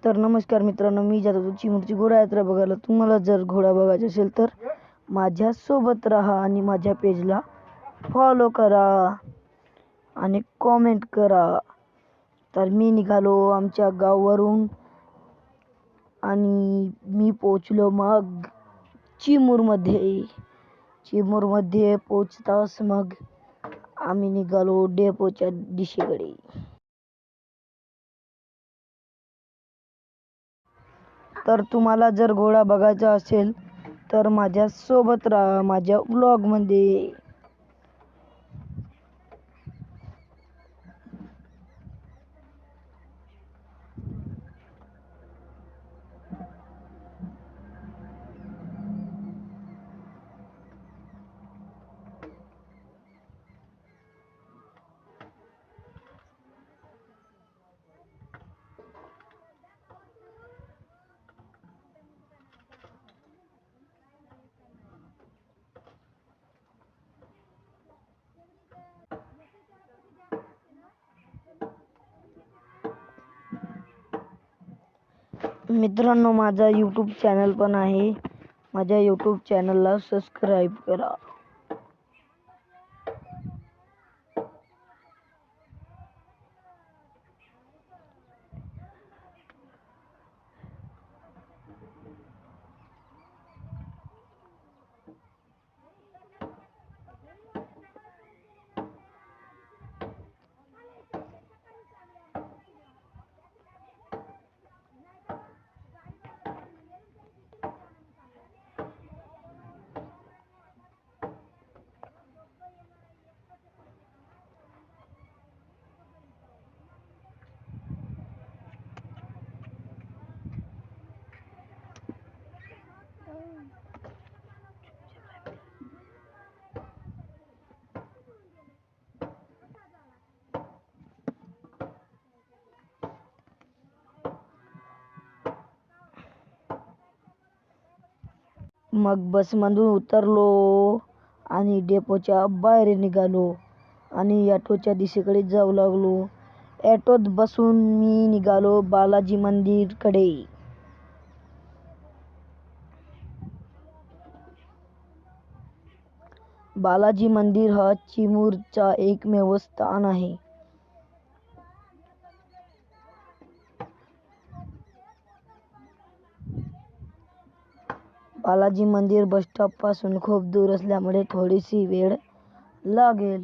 तर नमस्कार मित्रांनो, मी जात होतो चिमूरची घोडा यात्रा बघायला. तुम्हाला जर घोडा बघायचा असेल तर माझ्यासोबत राहा आणि माझ्या पेजला फॉलो करा आणि कॉमेंट करा. तर मी निघालो आमच्या गावावरून आणि मी पोचलो मग चिमूरमध्ये पोचताच मग आम्ही निघालो डेपोच्या दिशेकडे. तर तुम्हाला जर घोडा बघायचा असेल तर माझ्यासोबत राहा माझ्या व्लॉगमध्ये. मित्रांनो, माझा यूट्यूब चॅनल पण आहे. माझ्या यूट्यूब चॅनलला सबस्क्राईब करा. मग बसमधून उतरलो आणि डेपोच्या बाहेर निघालो आणि ऑटोच्या दिशेकडे जाऊ लागलो. ऑटोत बसून मी निघालो बालाजी मंदिरकडे. बालाजी मंदिर हा चिमूरचा एकमेव स्थान आहे. बालाजी मंदिर बस स्टॉप पासून खूप दूर असल्यामुळे थोडीशी वेळ लागेल.